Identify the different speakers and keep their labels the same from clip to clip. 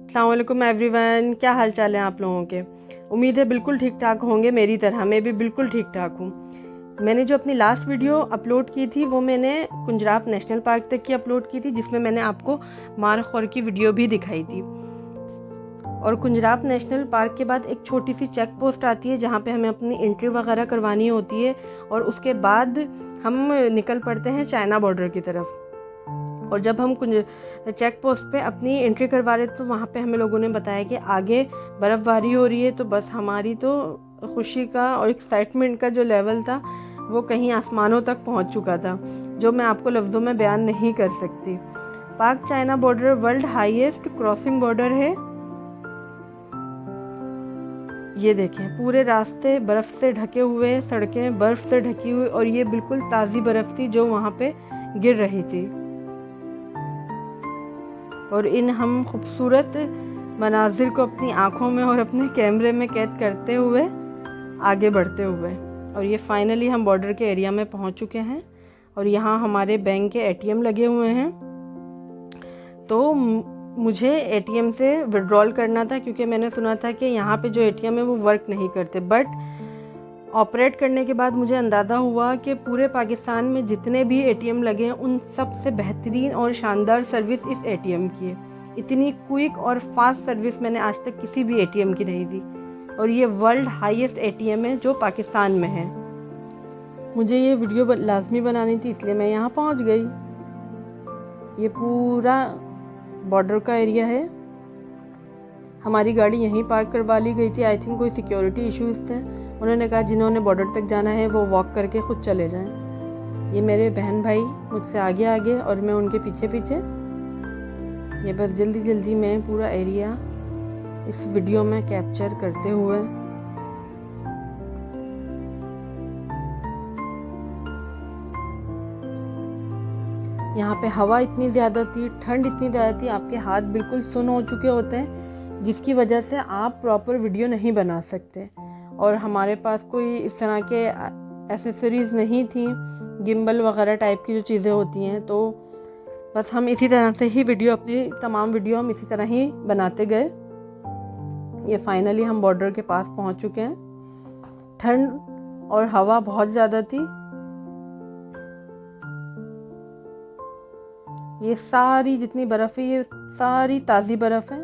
Speaker 1: अस्सलाम वालेकुम एवरीवन, क्या हाल चाल है आप लोगों के। उम्मीद है बिल्कुल ठीक ठाक होंगे। मेरी तरह मैं भी बिल्कुल ठीक ठाक हूँ। मैंने जो अपनी लास्ट वीडियो अपलोड की थी वो मैंने कुंजराप नेशनल पार्क तक की अपलोड की थी, जिसमें मैंने आपको मारखौर की वीडियो भी दिखाई थी। और कुंजराप नेशनल पार्क के बाद एक छोटी सी चेक पोस्ट आती है जहाँ पे हमें अपनी एंट्री वगैरह करवानी होती है, और उसके बाद हम निकल पड़ते हैं चाइना बॉर्डर की तरफ। और जब हम चेक पोस्ट पे अपनी एंट्री करवा रहे तो वहाँ पे हमें लोगों ने बताया कि आगे बर्फ़बारी हो रही है। तो बस हमारी तो खुशी का और एक्साइटमेंट का जो लेवल था वो कहीं आसमानों तक पहुँच चुका था, जो मैं आपको लफ्ज़ों में बयान नहीं कर सकती। पाक China border world highest crossing border है। ये देखें, पूरे रास्ते बर्फ़ से ढके हुए, सड़कें बर्फ़ से ढकी हुई, और ये बिल्कुल ताज़ी बर्फ़ थी जो वहाँ पे गिर रही थी। और इन हम खूबसूरत मनाजिर को अपनी आँखों में और अपने कैमरे में कैद करते हुए आगे बढ़ते हुए, और ये फाइनली हम बॉर्डर के एरिया में पहुंच चुके हैं। और यहाँ हमारे बैंक के एटीएम लगे हुए हैं। तो मुझे एटीएम से विड्रॉल करना था, क्योंकि मैंने सुना था कि यहाँ पे जो एटीएम है वो वर्क नहीं करते। बट ऑपरेट करने के बाद मुझे अंदाज़ा हुआ कि पूरे पाकिस्तान में जितने भी एटीएम लगे हैं उन सब से बेहतरीन और शानदार सर्विस इस एटीएम की है। इतनी क्विक और फास्ट सर्विस मैंने आज तक किसी भी एटीएम की नहीं दी। और ये वर्ल्ड हाईएस्ट एटीएम है जो पाकिस्तान में है। मुझे ये वीडियो लाजमी बनानी थी, इसलिए मैं यहाँ पहुँच गई। ये पूरा बॉर्डर का एरिया है। हमारी गाड़ी यहीं पार्क करवा ली गई थी। आई थिंक कोई सिक्योरिटी इश्यूज़ थे। उन्होंने कहा जिन्होंने बॉर्डर तक जाना है वो वॉक करके खुद चले जाएं। ये मेरे बहन भाई मुझसे आगे आगे और मैं उनके पीछे पीछे। ये बस जल्दी जल्दी मैं पूरा एरिया इस वीडियो में कैप्चर करते हुए यहाँ पे हवा इतनी ज़्यादा थी, ठंड इतनी ज़्यादा थी, आपके हाथ बिल्कुल सुन्न हो चुके होते हैं, जिसकी वजह से आप प्रॉपर वीडियो नहीं बना सकते। और हमारे पास कोई इस तरह के एसेसरीज़ नहीं थी, गिम्बल वगैरह टाइप की जो चीज़ें होती हैं। तो बस हम इसी तरह से ही अपनी तमाम वीडियो हम इसी तरह ही बनाते गए। ये फाइनली हम बॉर्डर के पास पहुंच चुके हैं। ठंड और हवा बहुत ज़्यादा थी। ये सारी जितनी बर्फ़ है ये सारी ताज़ी बर्फ़ है।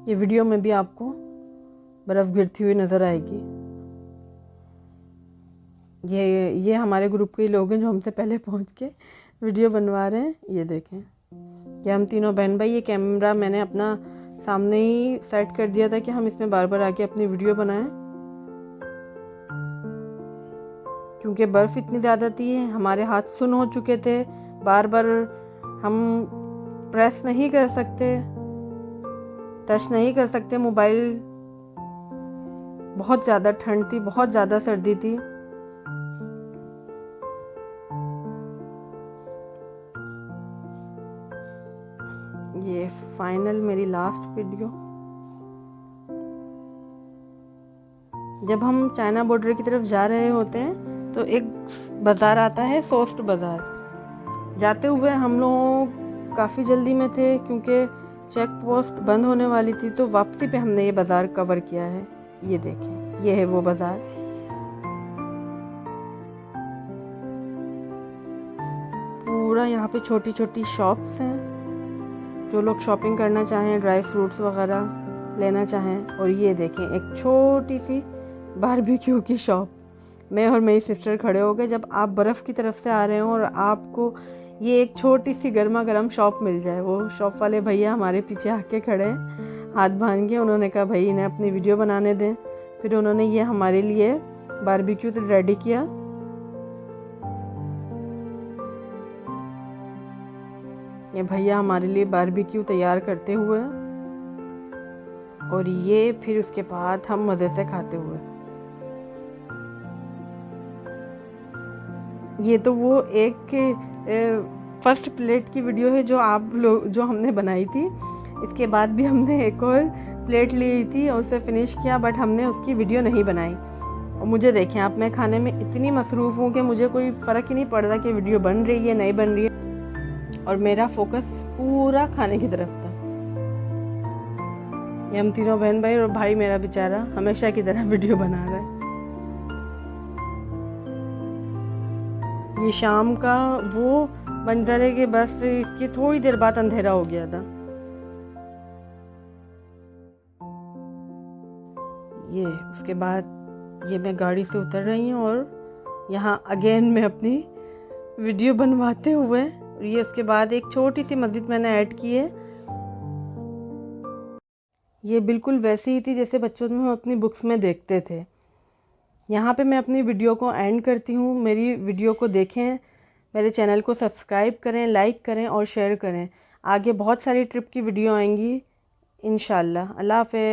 Speaker 1: ये वीडियो में भी आपको बर्फ़ गिरती हुई नज़र आएगी। ये हमारे ग्रुप के लोग हैं जो हमसे पहले पहुंच के वीडियो बनवा रहे हैं। ये देखें, ये हम तीनों बहन भाई। ये कैमरा मैंने अपना सामने ही सेट कर दिया था कि हम इसमें बार बार आके अपनी वीडियो बनाएं, क्योंकि बर्फ़ इतनी ज़्यादा थी, हमारे हाथ सुन्न हो चुके थे। बार बार हम प्रेस नहीं कर सकते, टच नहीं कर सकते मोबाइल। बहुत ज़्यादा ठंड थी, बहुत ज़्यादा सर्दी थी। ये फाइनल मेरी लास्ट वीडियो। जब हम चाइना बॉर्डर की तरफ जा रहे होते हैं तो एक बाज़ार आता है, सोस्ट बाज़ार। जाते हुए हम लोग काफ़ी जल्दी में थे, क्योंकि चेक पोस्ट बंद होने वाली थी। तो वापसी पे हमने ये बाज़ार कवर किया है। ये देखें, ये है वो बाज़ार। पूरा यहाँ पे छोटी छोटी शॉप्स हैं, जो लोग शॉपिंग करना चाहें, ड्राई फ्रूट्स वगैरह लेना चाहें। और ये देखें, एक छोटी सी बारबेक्यू की शॉप। मैं और मेरी सिस्टर खड़े हो गए। जब आप बर्फ़ की तरफ से आ रहे हो और आपको ये एक छोटी सी गर्मा गर्म शॉप मिल जाए। वो शॉप वाले भैया हमारे पीछे आके खड़े हैं हाथ बांध के। उन्होंने कहा भाई इन्हें अपनी वीडियो बनाने दें। फिर उन्होंने ये हमारे लिए बारबेक्यू तो रेडी किया। ये भैया हमारे लिए बारबेक्यू तैयार करते हुए, और ये फिर उसके बाद हम मज़े से खाते हुए। ये तो वो एक फर्स्ट प्लेट की वीडियो है जो हमने बनाई थी। इसके बाद भी हमने एक और प्लेट ली थी और उसे फिनिश किया, बट हमने उसकी वीडियो नहीं बनाई। और मुझे देखें आप, मैं खाने में इतनी मसरूफ़ हूँ कि मुझे कोई फ़र्क ही नहीं पड़ रहा कि वीडियो बन रही है नहीं बन रही है। और मेरा फोकस पूरा खाने की तरफ था। ये हम तीनों बहन भाई, और भाई मेरा बेचारा हमेशा की तरह वीडियो बना रहा है। ये शाम का वो मंजर है कि बस इसकी थोड़ी देर बाद अंधेरा हो गया था। ये उसके बाद ये मैं गाड़ी से उतर रही हूँ और यहाँ अगेन मैं अपनी वीडियो बनवाते हुए, और ये उसके बाद एक छोटी सी मस्जिद मैंने ऐड की है। ये बिल्कुल वैसी ही थी जैसे बच्चों में हम अपनी बुक्स में देखते थे। यहाँ पे मैं अपनी वीडियो को एंड करती हूँ। मेरी वीडियो को देखें, मेरे चैनल को सब्सक्राइब करें, लाइक करें और शेयर करें। आगे बहुत सारी ट्रिप की वीडियो आएंगी इंशाल्लाह। अल्लाह हाफ़िज़।